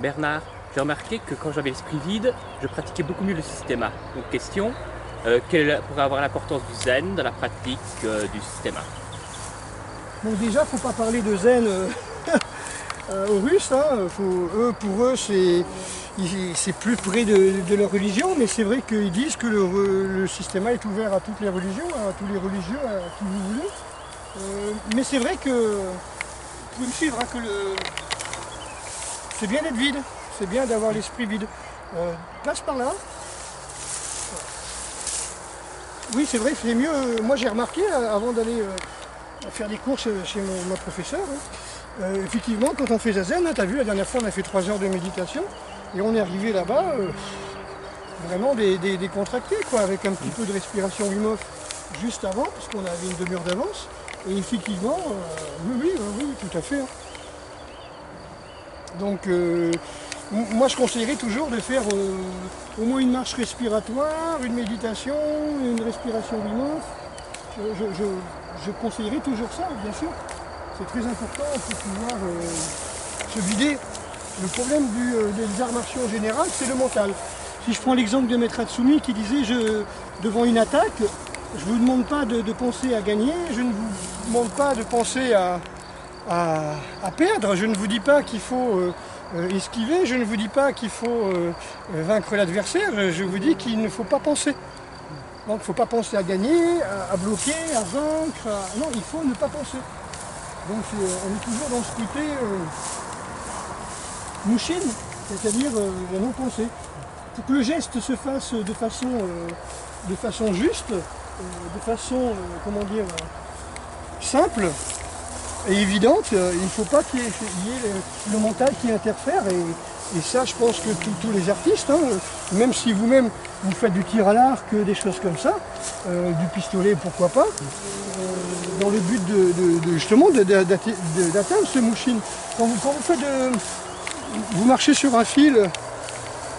Bernard, j'ai remarqué que quand j'avais l'esprit vide, je pratiquais beaucoup mieux le systéma. Donc question, quelle pourrait avoir l'importance du zen dans la pratique du systéma? Donc déjà, il ne faut pas parler de zen aux Russes. Hein. Pour eux, c'est plus près de leur religion, mais c'est vrai qu'ils disent que le systéma est ouvert à toutes les religions, à tous les religieux, à qui vous voulez. Mais c'est vrai que, vous pouvez me suivre, hein, c'est bien d'être vide, c'est bien d'avoir l'esprit vide. Passe par là. Oui, c'est vrai, c'est mieux. Moi, j'ai remarqué, avant d'aller faire des courses chez ma professeure, hein, effectivement, quand on fait zazen, hein, tu as vu, la dernière fois, on a fait 3 heures de méditation, et on est arrivé là-bas, vraiment décontracté, quoi, avec un petit peu de respiration Wim Hof juste avant, parce qu'on avait une demi-heure d'avance. Et effectivement, oui, tout à fait. Hein. Donc, moi, je conseillerais toujours de faire au moins une marche respiratoire, une méditation, une respiration Wim Hof. Je conseillerais toujours ça, bien sûr. C'est très important pour pouvoir se vider. Le problème des arts martiaux en général, c'est le mental. Si je prends l'exemple de Maître Hatsumi qui disait devant une attaque, je ne vous demande pas de penser à gagner, je ne vous demande pas de penser à perdre, je ne vous dis pas qu'il faut esquiver, je ne vous dis pas qu'il faut vaincre l'adversaire, je vous dis qu'il ne faut pas penser. Donc il ne faut pas penser à gagner, à bloquer, à vaincre, non, il faut ne pas penser. Donc on est toujours dans ce côté mushin, c'est-à-dire la non-pensée. Pour que le geste se fasse de façon juste, de façon, simple et évidente, il ne faut pas qu'il y ait le mental qui interfère. Et ça, je pense que tous les artistes, hein, même si vous-même vous faites du tir à l'arc, des choses comme ça, du pistolet, pourquoi pas, dans le but justement d'atteindre ce mushin. Quand vous marchez sur un fil,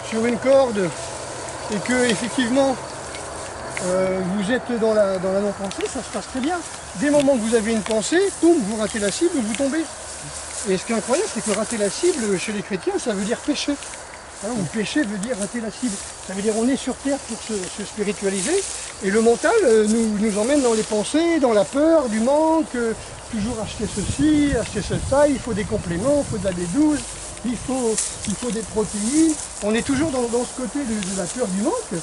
sur une corde, et que effectivement vous êtes dans la non-pensée, ça se passe très bien. Dès le moment que vous avez une pensée, boum, vous ratez la cible, vous tombez. Et ce qui est incroyable, c'est que rater la cible, chez les chrétiens, ça veut dire pécher. Hein, ou pécher veut dire rater la cible. Ça veut dire on est sur terre pour se spiritualiser. Et le mental nous emmène dans les pensées, dans la peur, du manque, toujours acheter ceci, acheter ça, il faut des compléments, il faut de la B12, il faut des protéines. On est toujours dans ce côté de la peur du manque.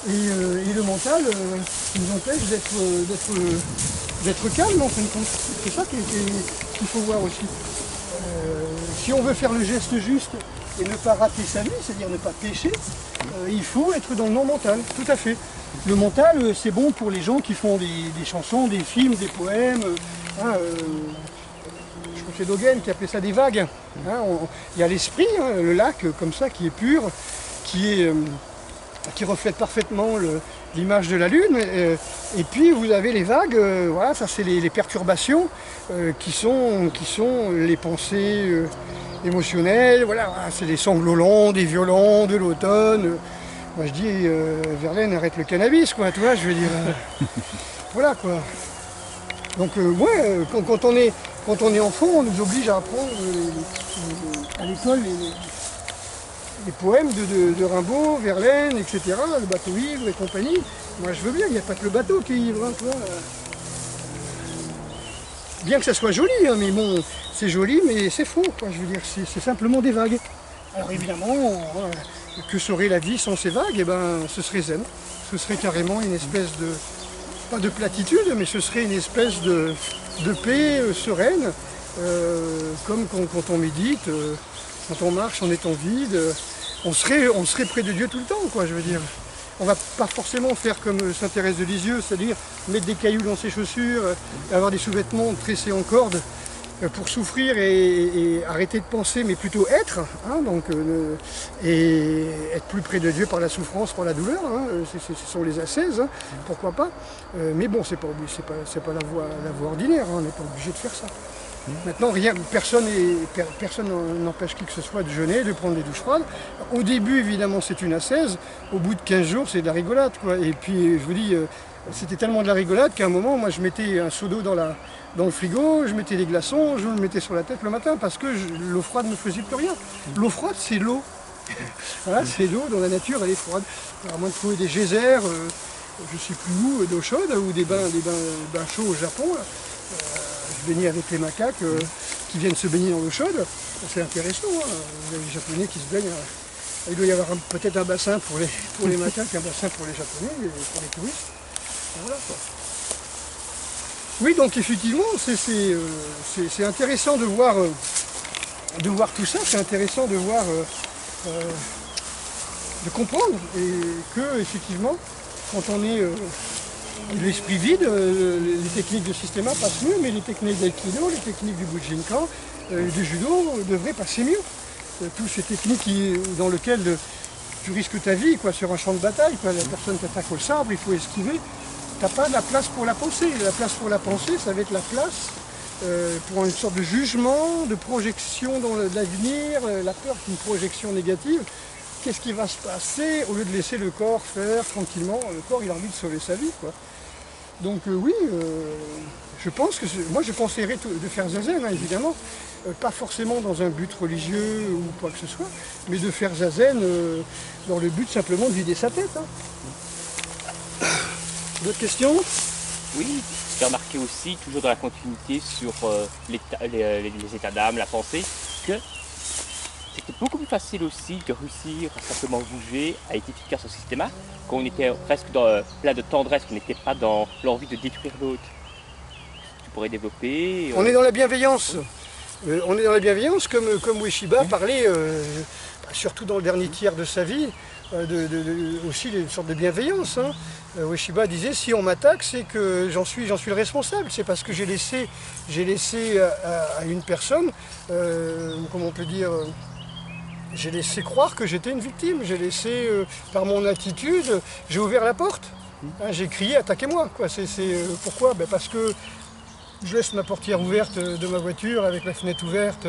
Et le mental nous empêche d'être calme en fin de compte. C'est ça qu'il faut voir aussi. Si on veut faire le geste juste et ne pas rater sa vie, c'est-à-dire ne pas pécher, il faut être dans le non-mental, tout à fait. Le mental, c'est bon pour les gens qui font des chansons, des films, des poèmes. Je crois que c'est Dogen qui appelait ça des vagues. Il y a l'esprit, hein, le lac, comme ça, qui est pur, qui reflète parfaitement l'image de la Lune. Et puis vous avez les vagues, voilà, ça c'est les perturbations qui sont les pensées émotionnelles, voilà, c'est les sanglots longs, des violons, de l'automne. Moi je dis, Verlaine, arrête le cannabis, quoi, tu vois, je veux dire. Voilà, quoi. Donc, quand on est enfant, on nous oblige à apprendre à l'école les poèmes de Rimbaud, Verlaine, etc., le bateau ivre et compagnie. Moi je veux bien, il n'y a pas que le bateau qui est ivre, hein, tu vois. Bien que ça soit joli, hein, mais bon, c'est joli, mais c'est faux, quoi. Je veux dire, c'est simplement des vagues. Alors évidemment, que serait la vie sans ces vagues? Eh ben, ce serait zen. Ce serait carrément une espèce pas de platitude, mais ce serait une espèce de paix sereine, comme quand on médite, quand on marche en étant vide. On serait près de Dieu tout le temps, quoi, je veux dire. On va pas forcément faire comme Sainte Thérèse de Lisieux, c'est-à-dire mettre des cailloux dans ses chaussures, avoir des sous-vêtements tressés en corde pour souffrir et arrêter de penser, mais plutôt être, hein, et être plus près de Dieu par la souffrance, par la douleur, hein, ce sont les ascèses, hein, pourquoi pas. Mais bon, c'est pas la voie ordinaire, hein, on n'est pas obligé de faire ça. Maintenant, personne n'empêche qui que ce soit de jeûner, de prendre des douches froides. Au début, évidemment, c'est une ascèse. Au bout de 15 jours, c'est de la rigolade, quoi. Et puis, je vous dis, C'était tellement de la rigolade qu'à un moment, moi je mettais un seau d'eau dans le frigo, je mettais des glaçons, je me le mettais sur la tête le matin parce que l'eau froide ne faisait plus rien. L'eau froide, c'est l'eau. Voilà, c'est l'eau, dans la nature, elle est froide. Alors, à moins de trouver des geysers, je ne sais plus où, d'eau chaude, ou des bains chauds au Japon. Là. Je baignais avec les macaques qui viennent se baigner dans l'eau chaude. C'est intéressant, hein. Les Japonais qui se baignent. Il doit y avoir peut-être un bassin pour les macaques, un bassin pour les Japonais et pour les touristes. Voilà, quoi. Oui, donc effectivement, c'est intéressant de voir tout ça, c'est intéressant de voir, de comprendre, et que effectivement, quand on est l'esprit vide, les techniques de Systema passent mieux, mais les techniques d'aïkido, les techniques du Bujinkan, du judo devraient passer mieux. Toutes ces techniques dans lesquelles tu risques ta vie quoi, sur un champ de bataille, quoi. La personne t'attaque au sabre, il faut esquiver. Tu n'as pas la place pour la pensée. La place pour la pensée, ça va être la place pour une sorte de jugement, de projection dans l'avenir. La peur d'une projection négative. Qu'est-ce qui va se passer au lieu de laisser le corps faire tranquillement? Le corps, il a envie de sauver sa vie, quoi. Donc oui, je pense que moi je conseillerais de faire zazen, hein, évidemment. Pas forcément dans un but religieux ou quoi que ce soit, mais de faire zazen dans le but simplement de vider sa tête. Hein. D'autres questions? Oui, j'ai remarqué aussi, toujours dans la continuité sur les états d'âme, la pensée, que c'était beaucoup plus facile aussi de réussir à simplement bouger, à être efficace au système, quand on était presque plein de tendresse, qu'on n'était pas dans l'envie de détruire l'autre. Tu pourrais développer... On est dans la bienveillance. On est dans la bienveillance, comme Ueshiba parlait, surtout dans le dernier tiers de sa vie, aussi une sorte de bienveillance. Hein. Ueshiba disait, si on m'attaque, c'est que j'en suis le responsable. C'est parce que j'ai laissé à une personne, comment on peut dire, j'ai laissé croire que j'étais une victime. J'ai laissé, par mon attitude, j'ai ouvert la porte. Hein, j'ai crié, attaquez-moi. Pourquoi? Parce que je laisse ma portière ouverte de ma voiture avec la fenêtre ouverte,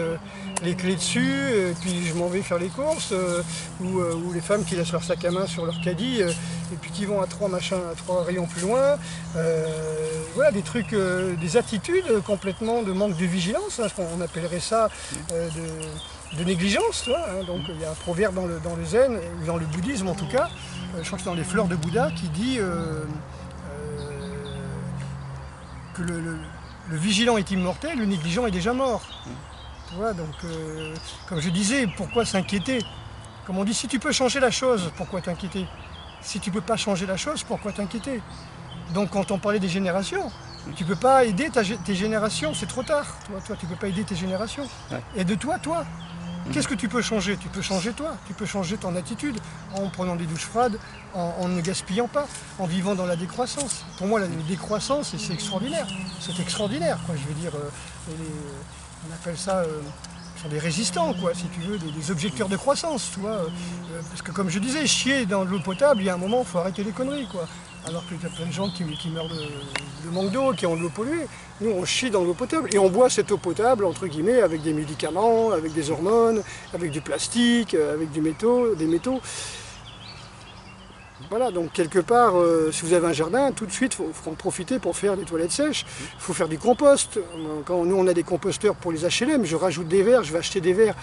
les clés dessus, et puis je m'en vais faire les courses, ou les femmes qui laissent leur sac à main sur leur caddie, et puis qui vont à trois rayons plus loin. Voilà, des trucs, des attitudes complètement de manque de vigilance, hein, on appellerait ça de négligence. Tu vois, hein. Donc il y a un proverbe dans le zen, ou dans le bouddhisme en tout cas, je crois que c'est dans les fleurs de Bouddha, qui dit que le vigilant est immortel, le négligent est déjà mort. Tu vois, donc, comme je disais, pourquoi s'inquiéter? Comme on dit, si tu peux changer la chose, pourquoi t'inquiéter? Si tu ne peux pas changer la chose, pourquoi t'inquiéter? Donc quand on parlait des générations, tu ne peux pas aider tes générations, c'est trop tard. Toi, tu ne peux pas aider tes générations. Ouais. Aide-toi, toi. Qu'est-ce que tu peux changer? Tu peux changer toi, tu peux changer ton attitude en prenant des douches froides, en ne gaspillant pas, en vivant dans la décroissance. Pour moi, la décroissance, c'est extraordinaire. C'est extraordinaire, quoi. Je veux dire, on appelle ça sont des résistants, quoi, si tu veux, des objecteurs de croissance, tu vois. Parce que comme je disais, chier dans de l'eau potable, il y a un moment, il faut arrêter les conneries, quoi. Alors qu'il y a plein de gens qui meurent de manque d'eau, qui ont de l'eau polluée. Nous, on chie dans l'eau potable et on boit cette eau potable, entre guillemets, avec des médicaments, avec des hormones, avec du plastique, avec des métaux. Voilà, donc quelque part, si vous avez un jardin, tout de suite, il faut en profiter pour faire des toilettes sèches. Il faut faire du compost. Quand nous, on a des composteurs pour les HLM, je rajoute des verres, je vais acheter des verres,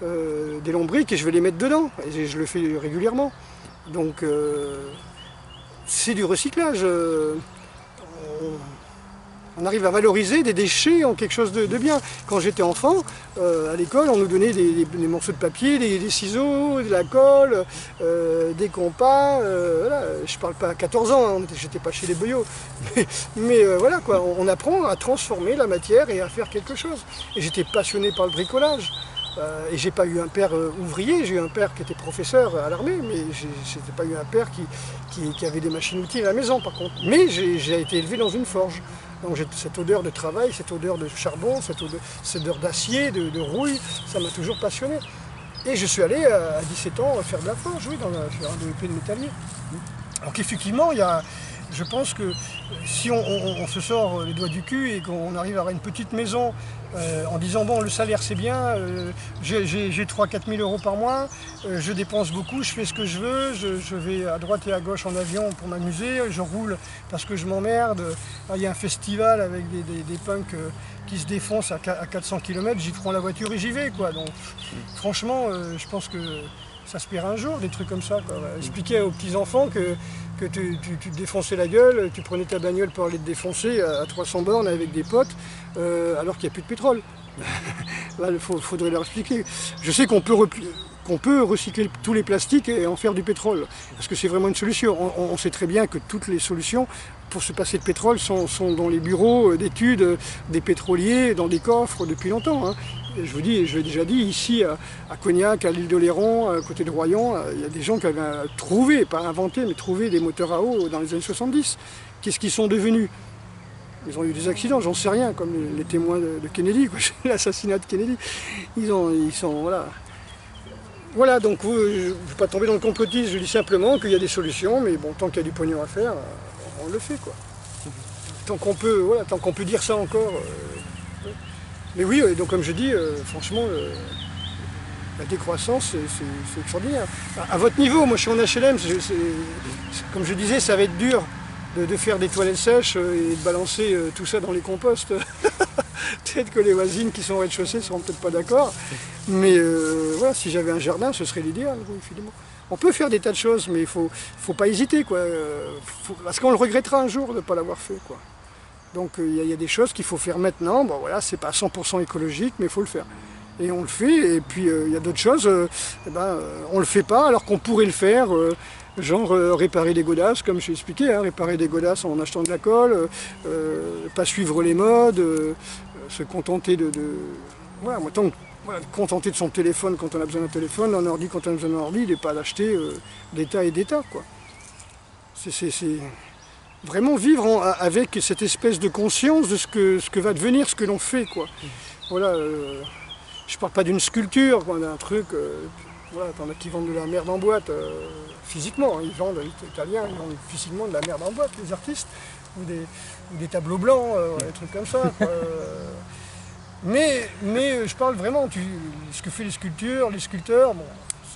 des lombriques et je vais les mettre dedans. Et je le fais régulièrement. Donc, c'est du recyclage. On arrive à valoriser des déchets en quelque chose de bien. Quand j'étais enfant, à l'école, on nous donnait des morceaux de papier, des ciseaux, de la colle, des compas. Voilà. Je ne parle pas à 14 ans, hein, j'étais pas chez les boyaux. Mais voilà, quoi, on apprend à transformer la matière et à faire quelque chose. Et j'étais passionné par le bricolage. Et j'ai pas eu un père ouvrier, j'ai eu un père qui était professeur à l'armée, mais j'ai pas eu un père qui avait des machines-outils à la maison par contre. Mais j'ai été élevé dans une forge. Donc j'ai cette odeur de travail, cette odeur de charbon, cette odeur d'acier, de rouille, ça m'a toujours passionné. Et je suis allé à 17 ans faire de la forge, oui, faire un DEP de métallier. Donc effectivement, il y a je pense que si on se sort les doigts du cul et qu'on arrive à avoir une petite maison en disant bon le salaire c'est bien, j'ai 3-4 000 euros par mois, je dépense beaucoup, je fais ce que je veux, je vais à droite et à gauche en avion pour m'amuser, je roule parce que je m'emmerde, il y a un festival avec des punks qui se défoncent à 400 km, j'y prends la voiture et j'y vais quoi. Donc franchement je pense que ça se paiera un jour, des trucs comme ça, quoi. Expliquer aux petits-enfants que tu te défonçais la gueule, tu prenais ta bagnole pour aller te défoncer à 300 bornes avec des potes, alors qu'il n'y a plus de pétrole. Là, il faudrait leur expliquer. Je sais qu'on peut recycler tous les plastiques et en faire du pétrole, parce que c'est vraiment une solution. On sait très bien que toutes les solutions pour se passer de pétrole sont dans les bureaux d'études des pétroliers, dans des coffres depuis longtemps, hein. Je vous dis, je l'ai déjà dit, ici à Cognac, à l'île d'Oléron, à côté de Royan, il y a des gens qui avaient trouvé, pas inventé, mais trouvé des moteurs à eau dans les années 70. Qu'est-ce qu'ils sont devenus? Ils ont eu des accidents, j'en sais rien, comme les témoins de Kennedy, l'assassinat de Kennedy. Ils sont, voilà. Voilà, donc je ne veux pas tomber dans le complotisme, je dis simplement qu'il y a des solutions, mais bon, tant qu'il y a du pognon à faire, on le fait, quoi. Tant qu'on peut, voilà, tant qu'on peut dire ça encore. Mais oui, donc comme je dis, franchement, la décroissance, c'est extraordinaire. À votre niveau, moi je suis en HLM, comme je disais, ça va être dur de faire des toilettes sèches et de balancer tout ça dans les composts. Peut-être que les voisines qui sont au rez-de-chaussée ne seront peut-être pas d'accord. Mais voilà, si j'avais un jardin, ce serait l'idéal, oui, finalement. On peut faire des tas de choses, mais il faut pas hésiter, quoi. Parce qu'on le regrettera un jour de ne pas l'avoir fait, quoi. Donc il y a des choses qu'il faut faire maintenant. Bon voilà, c'est pas 100% écologique, mais il faut le faire. Et on le fait. Et puis il y a d'autres choses, on le fait pas alors qu'on pourrait le faire. Genre réparer des godasses, comme je l'ai expliqué, hein, réparer des godasses en achetant de la colle, pas suivre les modes, se contenter voilà, contenter de son téléphone quand on a besoin d'un téléphone, d'un ordi quand on a besoin d'un ordi, et pas l'acheter des tas et des tas, quoi. C'est vraiment vivre avec cette espèce de conscience de ce que va devenir ce que l'on fait, quoi. Voilà, je parle pas d'une sculpture, d'un truc, voilà, t'en as qui vendent de la merde en boîte, physiquement, hein, ils vendent, les Italiens, ils vendent physiquement de la merde en boîte, les artistes, ou des tableaux blancs, des trucs comme ça, quoi. Mais je parle vraiment, ce que fait les sculpteurs, bon,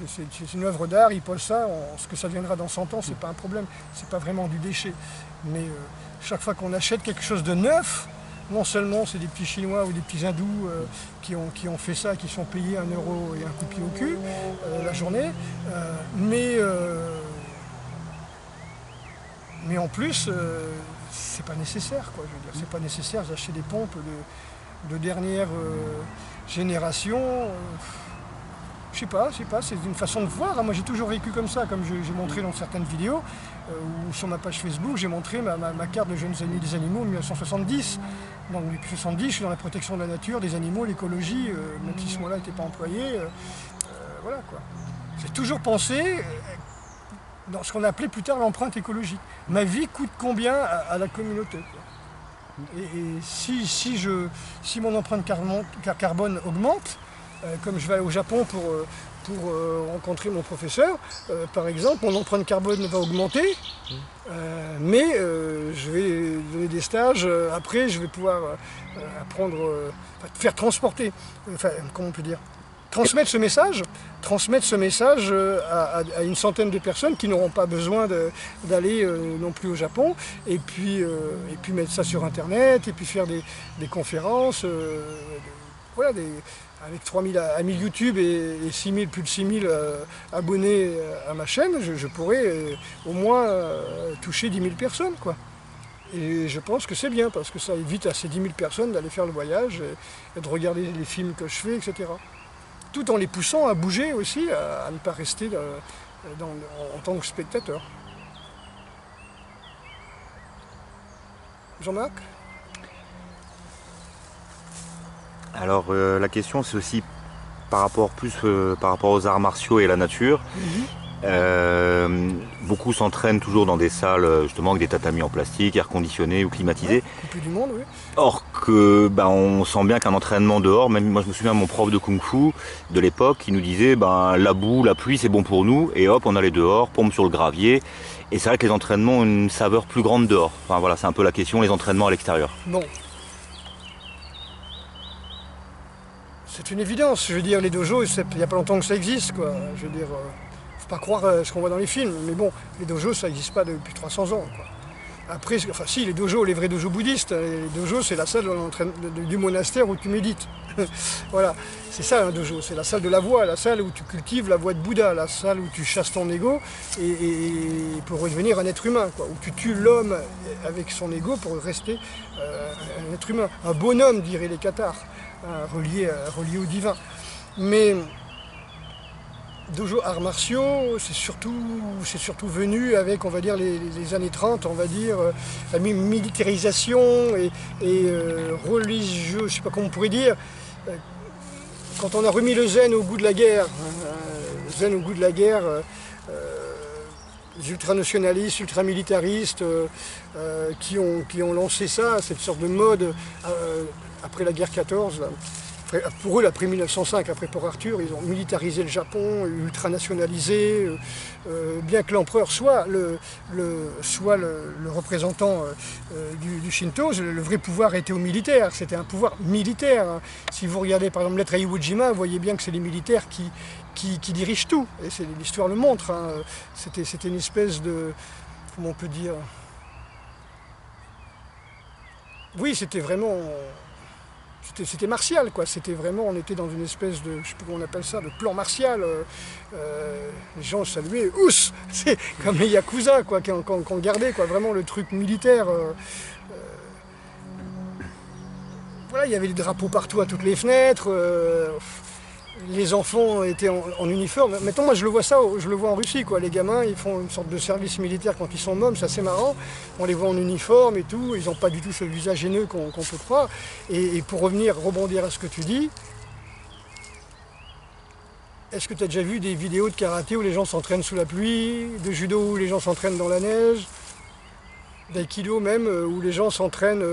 c'est une œuvre d'art, ils posent ça, ce que ça deviendra dans 100 ans, c'est pas un problème, c'est pas vraiment du déchet. Mais chaque fois qu'on achète quelque chose de neuf, non seulement c'est des petits Chinois ou des petits Hindous qui ont fait ça, qui sont payés 1 euro et un coup de pied au cul la journée, mais en plus, c'est pas nécessaire, quoi, je veux dire, c'est pas nécessaire d'acheter des pompes de dernière génération. Je sais pas, c'est une façon de voir. Moi j'ai toujours vécu comme ça, comme j'ai montré dans certaines vidéos, ou sur ma page Facebook, j'ai montré ma carte de jeunes amis des animaux en 1970. Donc depuis 70, je suis dans la protection de la nature, des animaux, l'écologie, même si ce mot-là n'était pas employé. Voilà, quoi. J'ai toujours pensé dans ce qu'on appelait plus tard l'empreinte écologique. Ma vie coûte combien à la communauté, quoi. Et si mon empreinte carbone augmente, comme je vais aller au Japon pour rencontrer mon professeur, par exemple, mon empreinte carbone va augmenter, mais je vais donner des stages, après je vais pouvoir faire transporter, comment on peut dire, transmettre ce message à une centaine de personnes qui n'auront pas besoin d'aller non plus au Japon, et puis mettre ça sur internet, et puis faire des conférences, voilà, avec 1000 YouTube et plus de 6000 abonnés à ma chaîne, je pourrais au moins toucher 10 000 personnes, quoi. Et je pense que c'est bien, parce que ça évite à ces 10 000 personnes d'aller faire le voyage et de regarder les films que je fais, etc. Tout en les poussant à bouger aussi, à ne pas rester en tant que spectateur. Jean-Marc ? Alors la question c'est aussi par rapport aux arts martiaux et la nature. Beaucoup s'entraînent toujours dans des salles justement avec des tatamis en plastique, air conditionné ou climatisés. Coupé du monde, oui. Or que on sent bien qu'un entraînement dehors, même moi je me souviens de mon prof de kung-fu de l'époque qui nous disait la boue, la pluie c'est bon pour nous, et hop on allait dehors, pompe sur le gravier. Et c'est vrai que les entraînements ont une saveur plus grande dehors. Enfin voilà, c'est un peu la question, les entraînements à l'extérieur. Non. C'est une évidence, je veux dire, les dojos, il n'y a pas longtemps que ça existe, quoi. Je veux dire, faut pas croire ce qu'on voit dans les films, mais bon, les dojos, ça n'existe pas depuis 300 ans, quoi. Après, enfin si, les dojos, les vrais dojos bouddhistes, les dojos, c'est la salle du monastère où tu médites. Voilà, c'est ça un dojo, c'est la salle de la voie, la salle où tu cultives la voie de Bouddha, la salle où tu chasses ton ego et pour redevenir un être humain, quoi, où tu tues l'homme avec son ego pour rester un être humain, un bonhomme, diraient les Cathares, relié au divin. Mais dojo arts martiaux, c'est surtout venu avec, on va dire, les années 30, on va dire, la militarisation et religieux, je sais pas comment on pourrait dire, quand on a remis le zen au goût de la guerre, les ultranationalistes, ultramilitaristes qui ont lancé ça, cette sorte de mode après la guerre 14, là. Pour eux, après 1905, après Port Arthur, ils ont militarisé le Japon, ultranationalisé, bien que l'empereur soit le représentant du Shinto, le vrai pouvoir était au militaire, c'était un pouvoir militaire. Si vous regardez par exemple l'être à Iwo Jima, vous voyez bien que c'est les militaires qui dirigent tout, et l'histoire le montre. Hein. C'était une espèce de, comment on peut dire, oui, c'était vraiment... C'était martial, quoi. C'était vraiment, on était dans une espèce de, je sais pas comment on appelle ça, de plan martial. Les gens saluaient, ous. C'est comme les Yakuza, quoi, qui ont gardé, quoi, vraiment le truc militaire. Voilà, il y avait des drapeaux partout à toutes les fenêtres. Les enfants étaient en uniforme. Maintenant, moi, je le vois en Russie, quoi. Les gamins, ils font une sorte de service militaire quand ils sont mômes, c'est assez marrant. On les voit en uniforme et tout. Ils n'ont pas du tout ce visage haineux qu'on peut croire. Et pour rebondir à ce que tu dis, est-ce que tu as déjà vu des vidéos de karaté où les gens s'entraînent sous la pluie, de judo où les gens s'entraînent dans la neige, d'aïkido même, où les gens s'entraînent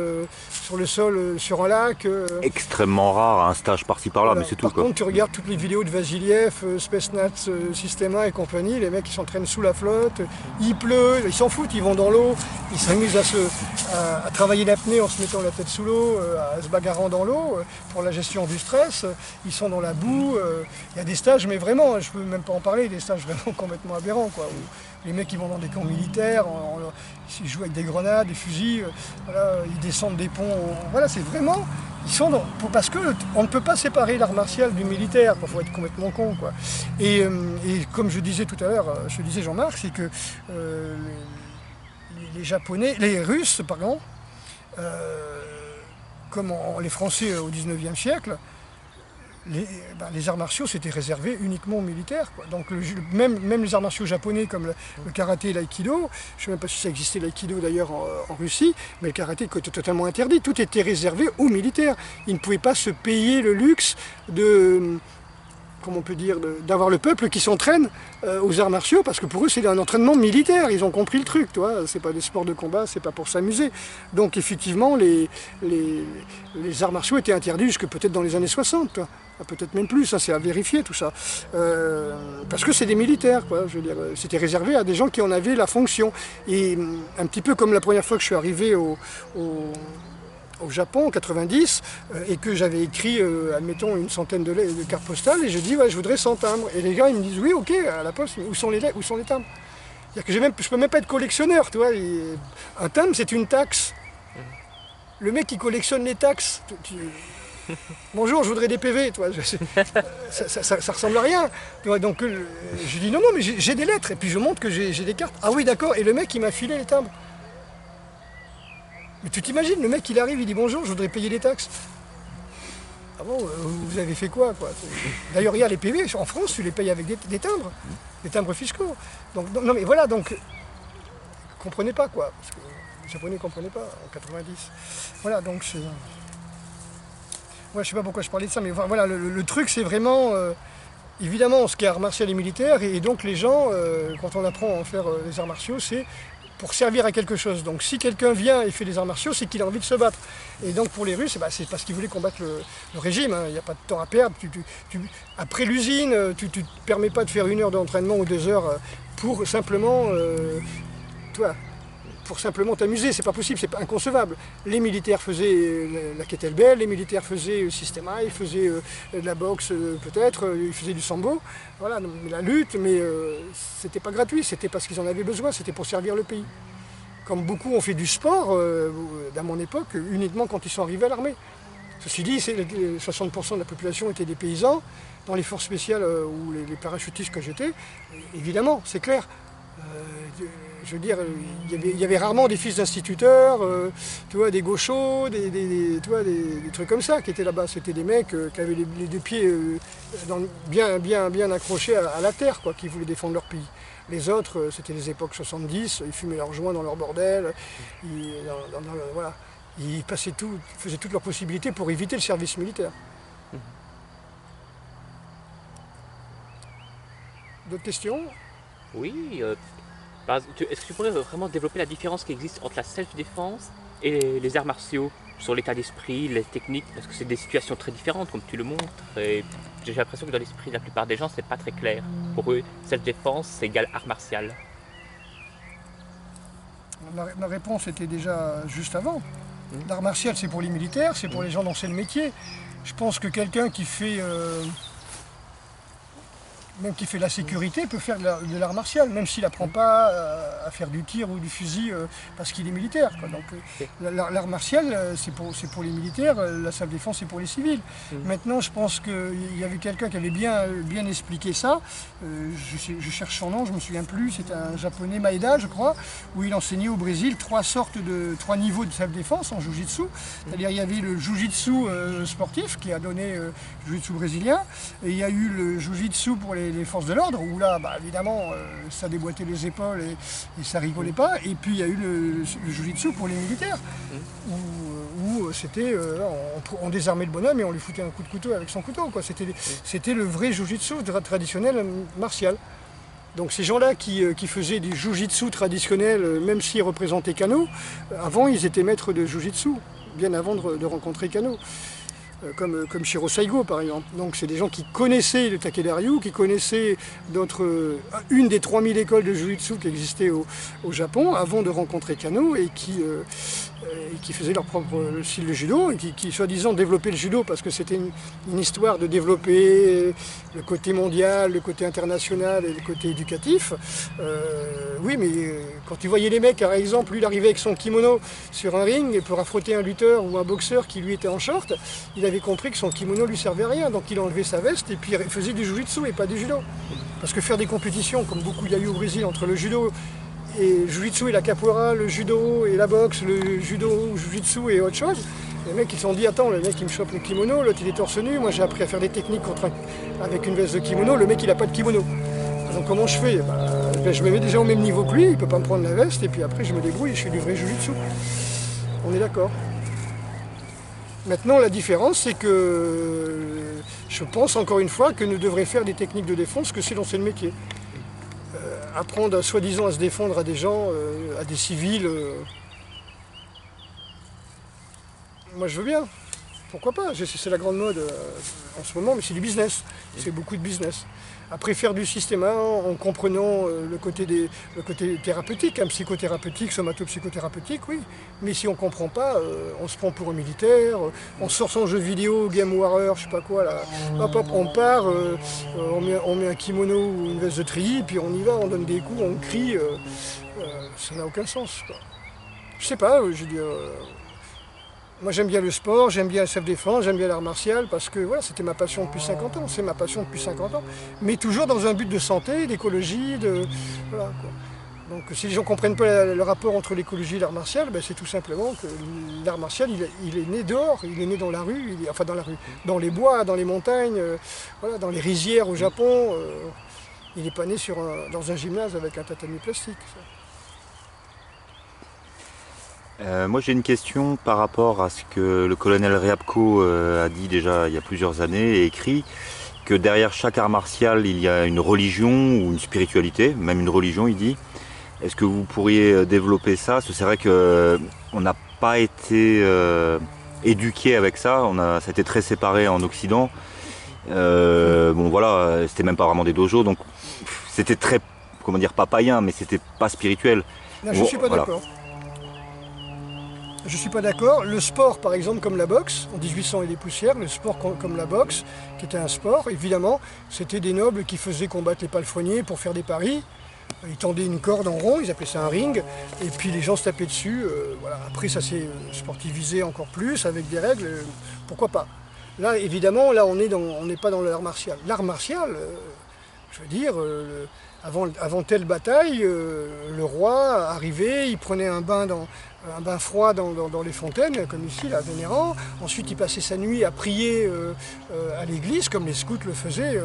sur le sol, sur un lac. Extrêmement rare, un stage par-ci par-là, Voilà. mais c'est tout. Par contre, tu regardes toutes les vidéos de Vasiliev, Spetsnaz, Systema et compagnie, les mecs ils s'entraînent sous la flotte, il pleut, ils s'en foutent, ils vont dans l'eau, ils s'amusent à travailler l'apnée en se mettant la tête sous l'eau, à se bagarrant dans l'eau, pour la gestion du stress, ils sont dans la boue, il y a des stages, mais vraiment, je peux même pas en parler, des stages vraiment complètement aberrants, quoi, où les mecs ils vont dans des camps militaires, ils jouent avec des grenades, des fusils, voilà, ils descendent des ponts, voilà, c'est vraiment, ils sont parce qu'on ne peut pas séparer l'art martial du militaire, il faut être complètement con, quoi. Et comme je disais tout à l'heure, je disais Jean-Marc, c'est que les Japonais, les Russes, pardon, comme les Français au XIXe siècle, les arts martiaux c'était réservé uniquement aux militaires, quoi. Donc même les arts martiaux japonais comme le karaté et l'aïkido, je ne sais même pas si ça existait l'aïkido d'ailleurs en Russie, mais le karaté était totalement interdit, tout était réservé aux militaires. Ils ne pouvaient pas se payer le luxe de, comment on peut dire, d'avoir le peuple qui s'entraîne aux arts martiaux, parce que pour eux c'est un entraînement militaire, ils ont compris le truc, tu vois, c'est pas des sports de combat, c'est pas pour s'amuser. Donc effectivement les arts martiaux étaient interdits jusque peut-être dans les années 60, toi. Peut-être même plus, ça c'est à vérifier tout ça. Parce que c'est des militaires, quoi, je veux dire, c'était réservé à des gens qui en avaient la fonction. Et un petit peu comme la première fois que je suis arrivé au Japon en 90 et que j'avais écrit, admettons, une centaine de cartes postales et je dis ouais, je voudrais 100 timbres. Et les gars ils me disent oui ok à la poste, où sont les timbres? C'est-à-dire que je ne peux même pas être collectionneur, tu vois. Un timbre c'est une taxe. Le mec qui collectionne les taxes, bonjour, je voudrais des PV, toi. Ça ressemble à rien. Tu vois, donc je dis non, mais j'ai des lettres. Et puis je montre que j'ai des cartes. Ah oui, d'accord. Et le mec, il m'a filé les timbres. Mais tu t'imagines, le mec, il arrive, il dit bonjour, je voudrais payer les taxes. Ah bon, vous avez fait quoi? D'ailleurs, il y a les PV. En France, tu les payes avec des timbres. Des timbres fiscaux. Donc, non, mais voilà, donc, comprenez pas, quoi. Parce que les Japonais ne comprenaient pas en 90. Voilà, donc c'est... Ouais, je sais pas pourquoi je parlais de ça, mais voilà, le truc c'est vraiment évidemment, ce qui est art martial et militaire, et donc les gens, quand on apprend à faire les arts martiaux, c'est pour servir à quelque chose. Donc si quelqu'un vient et fait des arts martiaux, c'est qu'il a envie de se battre. Et donc pour les Russes, c'est parce qu'ils voulaient combattre le régime, hein. Il n'y a pas de temps à perdre. Après l'usine, tu ne te permets pas de faire 1 heure d'entraînement ou 2 heures pour simplement... pour simplement t'amuser, c'est pas possible, c'est inconcevable. Les militaires faisaient la kettlebell, les militaires faisaient systema, ils faisaient de la boxe peut-être, ils faisaient du sambo, voilà, la lutte, mais c'était pas gratuit, c'était parce qu'ils en avaient besoin, c'était pour servir le pays. Comme beaucoup ont fait du sport, dans mon époque, uniquement quand ils sont arrivés à l'armée. Ceci dit, 60% de la population étaient des paysans, dans les forces spéciales ou les parachutistes que j'étais, évidemment, c'est clair. Je veux dire, il y avait rarement des fils d'instituteurs, tu vois, des gauchos, des trucs comme ça qui étaient là-bas. C'était des mecs qui avaient les 2 pieds bien accrochés à la terre, quoi, qui voulaient défendre leur pays. Les autres, c'était les époques 70, ils fumaient leurs joints dans leur bordel, voilà. Ils passaient faisaient toutes leurs possibilités pour éviter le service militaire. D'autres questions? Oui. Est-ce que tu pourrais vraiment développer la différence qui existe entre la self-défense et les arts martiaux sur l'état d'esprit, les techniques, parce que c'est des situations très différentes comme tu le montres et j'ai l'impression que dans l'esprit de la plupart des gens c'est pas très clair. Pour eux, self-défense c'est égal art martial. La réponse était déjà juste avant. L'art martial c'est pour les militaires, c'est pour les gens dont c'est le métier. Je pense que quelqu'un qui fait... même qui fait la sécurité, peut faire de l'art martial, même s'il n'apprend pas à faire du tir ou du fusil parce qu'il est militaire, quoi. Donc l'art martial, c'est pour les militaires, la self-défense, c'est pour les civils. Maintenant, je pense qu'il y avait quelqu'un qui avait bien expliqué ça. Je cherche son nom, je ne me souviens plus, c'était un japonais, Maeda, je crois, où il enseignait au Brésil 3 niveaux de self-défense en jiu-jitsu. C'est-à-dire il y avait le jiu-jitsu sportif qui a donné le jiu-jitsu brésilien, et il y a eu le jiu-jitsu pour les forces de l'ordre, où là, évidemment, ça déboîtait les épaules et ça rigolait pas. Et puis il y a eu le jiu-jitsu pour les militaires, où c'était, on désarmait le bonhomme et on lui foutait un coup de couteau avec son couteau, quoi. C'était le vrai jiu-jitsu traditionnel martial. Donc ces gens-là qui faisaient du jiu-jitsu traditionnel, même s'ils représentaient Kano, avant ils étaient maîtres de jiu-jitsu, bien avant de rencontrer Kano. Comme Shiro Saigo par exemple. Donc c'est des gens qui connaissaient le Takedaryu, qui connaissaient une des 3000 écoles de Jiu-Jitsu qui existaient au Japon avant de rencontrer Kano et qui faisaient leur propre style de judo et qui soi-disant développaient le judo parce que c'était une histoire de développer le côté mondial, le côté international et le côté éducatif. Oui, mais quand tu voyais les mecs, par exemple, lui il arrivait avec son kimono sur un ring et pour affronter un lutteur ou un boxeur qui lui était en short, il avait compris que son kimono lui servait à rien, donc il enlevait sa veste et puis il faisait du jiu-jitsu et pas du judo. Parce que faire des compétitions, comme beaucoup il y a eu au Brésil, entre le judo et le jiu-jitsu et la capoeira, le judo et la boxe, le judo, le jiu-jitsu et autre chose, les mecs ils se sont dit, attends, le mec il me chope le kimono, l'autre il est torse nu, moi j'ai appris à faire des techniques avec une veste de kimono, le mec il a pas de kimono. Donc comment je fais? Je me mets déjà au même niveau que lui, il peut pas me prendre la veste et puis après je me débrouille, je fais du vrai jiu-jitsu. On est d'accord. Maintenant, la différence, c'est que je pense encore une fois que nous devrions faire des techniques de défense que c'est dans le métier. Apprendre soi-disant à se défendre à des gens, à des civils, moi je veux bien. Pourquoi pas? C'est la grande mode en ce moment, mais c'est du business. C'est beaucoup de business. Après, faire du systéma en comprenant le côté thérapeutique, psychothérapeutique, somato-psychothérapeutique, oui. Mais si on ne comprend pas, on se prend pour un militaire, on sort son jeu vidéo, Game Warrior, je sais pas quoi, là. Hop, on part, on met un kimono ou une veste de treillis, puis on y va, on donne des coups, on crie. Ça n'a aucun sens, quoi. Je sais pas, je veux dire... Moi j'aime bien le sport, j'aime bien la self-défense, j'aime bien l'art martial parce que voilà, c'était ma passion depuis 50 ans, c'est ma passion depuis 50 ans. Mais toujours dans un but de santé, d'écologie, voilà, quoi. Donc si les gens ne comprennent pas le rapport entre l'écologie et l'art martial, c'est tout simplement que l'art martial il est né dehors, il est né dans la rue, enfin dans la rue, dans les bois, dans les montagnes, voilà, dans les rizières au Japon. Il n'est pas né dans un gymnase avec un tatami plastique. Ça. Moi j'ai une question par rapport à ce que le colonel Ryabko a dit déjà il y a plusieurs années et écrit que derrière chaque art martial, il y a une religion ou une spiritualité, même une religion, il dit. Est-ce que vous pourriez développer ça? Parce que c'est vrai qu'on n'a pas été éduqué avec ça, ça a été très séparé en Occident. Bon voilà, c'était même pas vraiment des dojos, donc c'était très, comment dire, pas païen, mais c'était pas spirituel. Non, je ne suis pas d'accord. Je ne suis pas d'accord. Le sport, par exemple, comme la boxe, en 1800 et des poussières, le sport comme la boxe, qui était un sport, évidemment, c'était des nobles qui faisaient combattre les palefreniers pour faire des paris. Ils tendaient une corde en rond, ils appelaient ça un ring, et puis les gens se tapaient dessus. Voilà. Après, ça s'est sportivisé encore plus, avec des règles, pourquoi pas. Là, évidemment, là, on n'est pas dans l'art martial. L'art martial, je veux dire, avant telle bataille, le roi arrivait, il prenait un bain froid dans les fontaines, comme ici, là, vénérant. Ensuite, il passait sa nuit à prier à l'église, comme les scouts le faisaient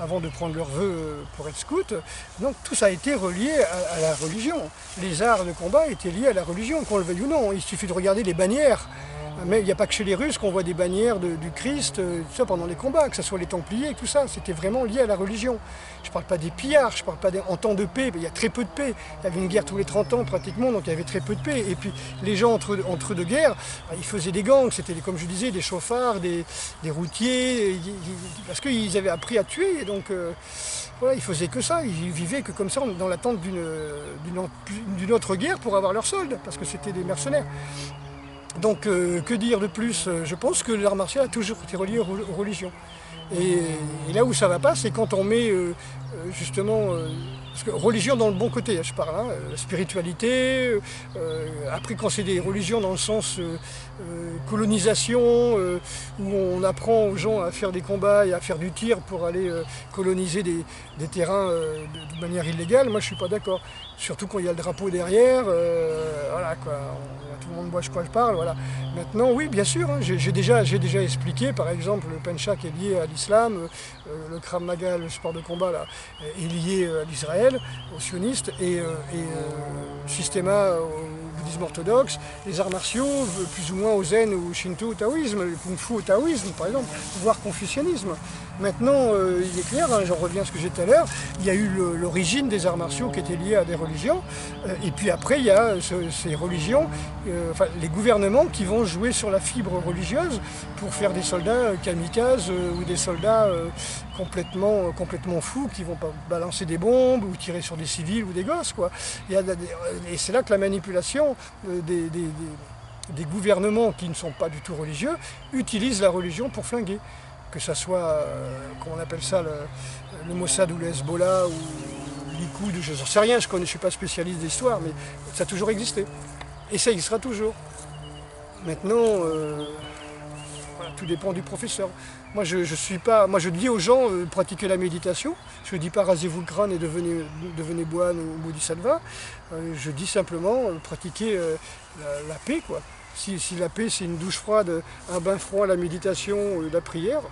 avant de prendre leur vœu pour être scout. Donc tout ça a été relié à la religion. Les arts de combat étaient liés à la religion, qu'on le veuille ou non. Il suffit de regarder les bannières. Mais il n'y a pas que chez les Russes qu'on voit des bannières du Christ, tout ça pendant les combats, que ce soit les Templiers, tout ça, c'était vraiment lié à la religion. Je ne parle pas des pillards, je parle pas en temps de paix, il y a très peu de paix. Il y avait une guerre tous les 30 ans pratiquement, donc il y avait très peu de paix. Et puis les gens entre deux guerres, ils faisaient des gangs, c'était comme je disais, des chauffards, des routiers, parce qu'ils avaient appris à tuer, et donc voilà, ils faisaient que ça, ils vivaient que comme ça, dans l'attente d'une autre guerre pour avoir leur solde, parce que c'était des mercenaires. Donc, que dire de plus? Je pense que l'art martial a toujours été relié aux religions. Et là où ça va pas, c'est quand on met justement, parce que religion dans le bon côté, je parle, hein, spiritualité, après quand c'est des religions dans le sens colonisation, où on apprend aux gens à faire des combats et à faire du tir pour aller coloniser des terrains de manière illégale, moi je suis pas d'accord. Surtout quand il y a le drapeau derrière, voilà quoi, tout le monde voit de quoi je parle, voilà. Maintenant, oui, bien sûr, hein, j'ai déjà expliqué, par exemple, le penchak est lié à l'islam, le Krav Maga, le sport de combat, là, est lié à l'Israël, aux sionistes, et le systéma au bouddhisme orthodoxe, les arts martiaux, plus ou moins au zen, au shinto, au taoïsme, le kung-fu au taoïsme, par exemple, voire confucianisme. Maintenant, il est clair, hein, j'en reviens à ce que j'ai dit tout à l'heure, il y a eu l'origine des arts martiaux qui étaient liés à des religions, et puis après il y a ces religions, enfin les gouvernements qui vont jouer sur la fibre religieuse pour faire des soldats kamikazes ou des soldats complètement fous qui vont balancer des bombes ou tirer sur des civils ou des gosses, quoi. Et c'est là que la manipulation des gouvernements qui ne sont pas du tout religieux utilisent la religion pour flinguer. Que ça soit, comment on appelle ça, le Mossad ou le Hezbollah ou Likoud, je n'en sais rien, je ne suis pas spécialiste d'histoire, mais ça a toujours existé. Et ça existera toujours. Maintenant, voilà, tout dépend du professeur. Moi, je dis aux gens, pratiquez la méditation. Je ne dis pas rasez-vous le crâne et devenez Boan ou Bodhisattva. Je dis simplement, pratiquez la paix, quoi. Si la paix, c'est une douche froide, un bain froid, la méditation, la prière,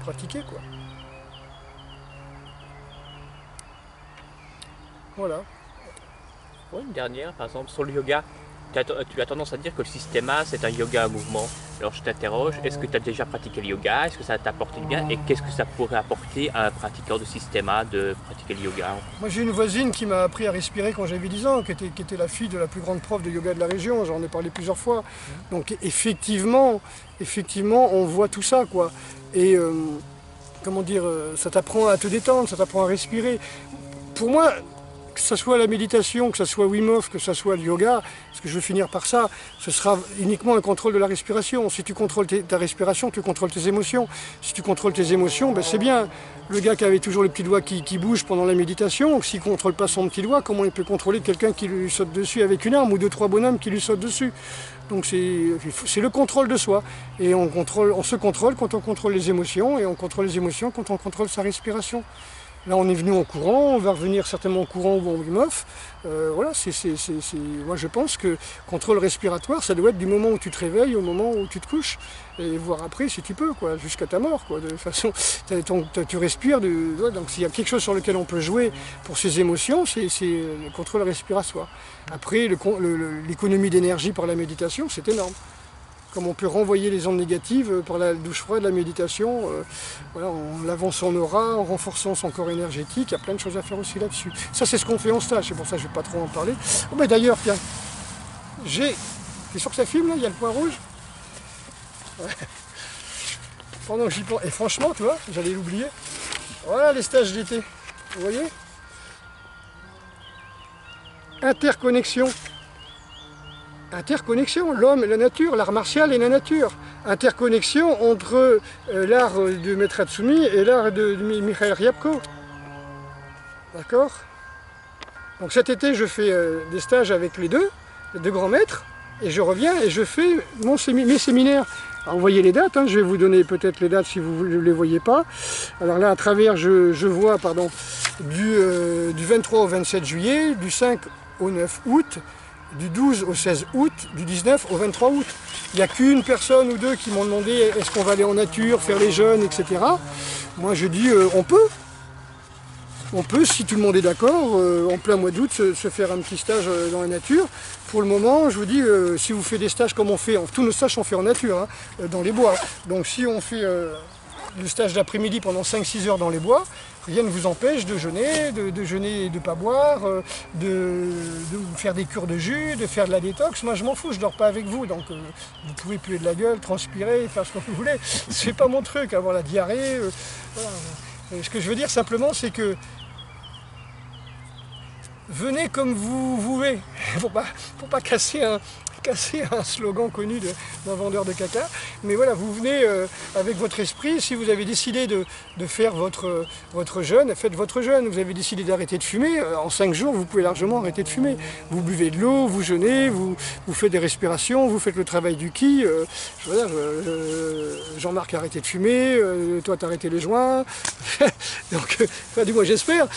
pratiquez, quoi. Voilà. Ouais, une dernière, par exemple, sur le yoga. Tu as tendance à dire que le systéma, c'est un yoga à mouvement. Alors je t'interroge, est-ce que tu as déjà pratiqué le yoga? Est-ce que ça t'a apporté du bien? Et qu'est-ce que ça pourrait apporter à un pratiqueur de systéma de pratiquer le yoga? Moi j'ai une voisine qui m'a appris à respirer quand j'avais 10 ans, qui était la fille de la plus grande prof de yoga de la région, j'en ai parlé plusieurs fois. Donc effectivement, on voit tout ça, quoi. Et comment dire, ça t'apprend à te détendre, ça t'apprend à respirer. Pour moi, que ce soit la méditation, que ce soit Wim Hof, que ce soit le yoga, parce que je veux finir par ça, ce sera uniquement un contrôle de la respiration. Si tu contrôles ta respiration, tu contrôles tes émotions. Si tu contrôles tes émotions, ben c'est bien. Le gars qui avait toujours le petit doigt qui bouge pendant la méditation, s'il ne contrôle pas son petit doigt, comment il peut contrôler quelqu'un qui lui saute dessus avec une arme ou 2-3 bonhommes qui lui sautent dessus? Donc c'est le contrôle de soi. Et on se contrôle quand on contrôle les émotions, et on contrôle les émotions quand on contrôle sa respiration. Là, on est venu en courant, on va revenir certainement en courant ou en Wim Hof. Voilà, moi je pense que contrôle respiratoire, ça doit être du moment où tu te réveilles au moment où tu te couches. Et voir après si tu peux, quoi, jusqu'à ta mort, quoi. De façon, tu respires. Donc s'il y a quelque chose sur lequel on peut jouer pour ses émotions, c'est le contrôle respiratoire. Après, l'économie d'énergie par la méditation, c'est énorme. comme on peut renvoyer les ondes négatives par la douche froide, la méditation, voilà, en lavant son aura, en renforçant son corps énergétique. Il y a plein de choses à faire aussi là-dessus. Ça, c'est ce qu'on fait en stage, c'est pour ça que je ne vais pas trop en parler. Oh, mais d'ailleurs, tiens, t'es sûr que ça filme là? Il y a le point rouge? Ouais. Pendant que j'y pense, et franchement, tu vois, j'allais l'oublier. Voilà les stages d'été, vous voyez? Interconnexion. Interconnexion, l'homme et la nature, l'art martial et la nature. Interconnexion entre l'art de Maître Hatsumi et l'art de Mikhail Ryabko. D'accord? Donc cet été, je fais des stages avec les deux grands maîtres, et je reviens et je fais mes séminaires. Alors, vous voyez les dates, hein, je vais vous donner peut-être les dates si vous ne les voyez pas. Alors là, à travers, je vois du 23 au 27 juillet, du 5 au 9 août, du 12 au 16 août, du 19 au 23 août. Il n'y a qu'une personne ou deux qui m'ont demandé est-ce qu'on va aller en nature, faire les jeûnes, etc. Moi je dis on peut. On peut, si tout le monde est d'accord, en plein mois d'août, se faire un petit stage dans la nature. Pour le moment, je vous dis, si vous faites des stages comme on fait, tous nos stages sont faits en nature, hein, dans les bois. Donc si on fait le stage d'après-midi pendant 5-6 heures dans les bois, rien ne vous empêche de jeûner, de jeûner et de ne pas boire, de faire des cures de jus, de faire de la détox. Moi je m'en fous, je ne dors pas avec vous, donc vous pouvez puer de la gueule, transpirer, faire ce que vous voulez. C'est pas mon truc, avoir la diarrhée. Voilà. Ce que je veux dire simplement, c'est que venez comme vous voulez, pour pas casser un slogan connu d'un vendeur de caca, mais voilà, vous venez avec votre esprit. Si vous avez décidé de faire votre jeûne, faites votre jeûne. Vous avez décidé d'arrêter de fumer, en 5 jours vous pouvez largement arrêter de fumer. Vous buvez de l'eau, vous jeûnez, vous faites des respirations, vous faites le travail du ki. Jean-Marc a arrêté de fumer, toi t'as arrêté les joints, donc, enfin, du moins j'espère.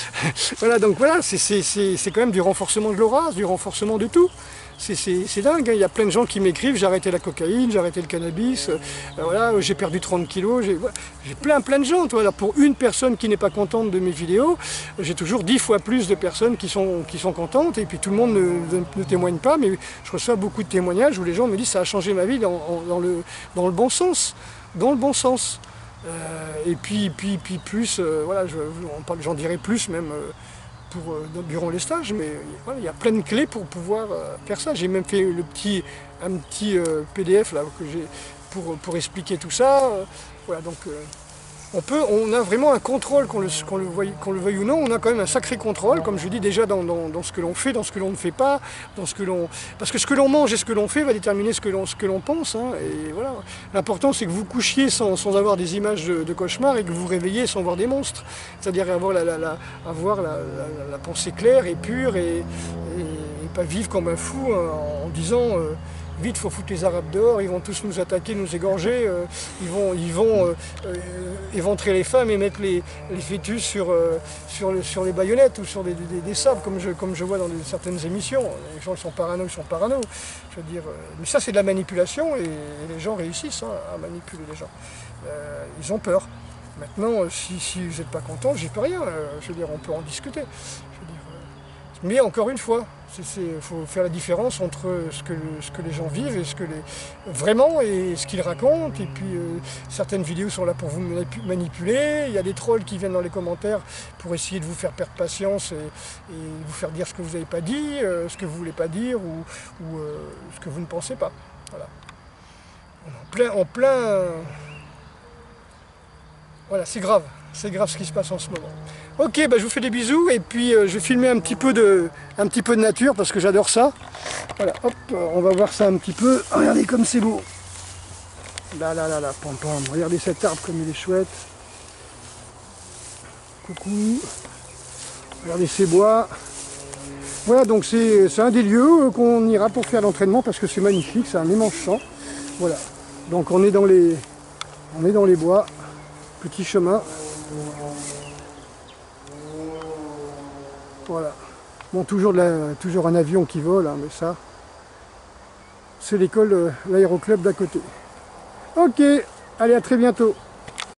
Voilà, donc voilà, c'est quand même du renforcement de l'aura, du renforcement de tout. C'est dingue, hein. Il y a plein de gens qui m'écrivent, j'ai arrêté la cocaïne, j'ai arrêté le cannabis, voilà, j'ai perdu 30 kilos, j'ai plein de gens. Toi, là, pour une personne qui n'est pas contente de mes vidéos, j'ai toujours 10 fois plus de personnes qui sont contentes, et puis tout le monde ne témoigne pas, mais je reçois beaucoup de témoignages où les gens me disent ça a changé ma vie dans le bon sens. Dans le bon sens. Et puis plus, voilà, j'en dirai plus même durant les stages, mais voilà, il y a plein de clés pour pouvoir faire ça. J'ai même fait un petit PDF là, que j'ai pour expliquer tout ça. Voilà, donc on a vraiment un contrôle, qu'on le veuille ou non, on a quand même un sacré contrôle, comme je dis déjà dans ce que l'on fait, dans ce que l'on ne fait pas, parce que ce que l'on mange et ce que l'on fait va déterminer ce que l'on pense, hein, et voilà. L'important c'est que vous couchiez sans avoir des images de cauchemar et que vous vous réveillez sans voir des monstres, c'est-à-dire avoir la pensée claire et pure et pas vivre comme un fou en disant vite, il faut foutre les Arabes dehors, ils vont tous nous attaquer, nous égorger, ils vont éventrer les femmes et mettre les fœtus sur les baïonnettes ou sur des sabres, comme je vois dans certaines émissions. Les gens ils sont parano. Je veux dire, mais ça c'est de la manipulation et les gens réussissent à manipuler les gens. Ils ont peur. Maintenant, si vous n'êtes pas content, j'y peux rien. Je veux dire, on peut en discuter. Je veux dire, mais encore une fois, il faut faire la différence entre ce que les gens vivent et vraiment et ce qu'ils racontent. Et puis certaines vidéos sont là pour vous manipuler. Il y a des trolls qui viennent dans les commentaires pour essayer de vous faire perdre patience et vous faire dire ce que vous n'avez pas dit, ce que vous ne voulez pas dire ou ce que vous ne pensez pas. Voilà. En plein. Voilà, c'est grave ce qui se passe en ce moment. Ok, je vous fais des bisous et puis je vais filmer un petit peu de nature parce que j'adore ça. Voilà, hop, on va voir ça un petit peu. Regardez comme c'est beau. Là, pam, pam. Regardez cet arbre comme il est chouette. Coucou. Regardez ces bois. Voilà, donc c'est un des lieux qu'on ira pour faire l'entraînement parce que c'est magnifique, c'est un immense champ. Voilà, donc on est dans les bois. Petit chemin. Voilà. Bon, toujours un avion qui vole, hein, mais ça, c'est l'école, l'aéroclub d'à côté. Ok, allez, à très bientôt.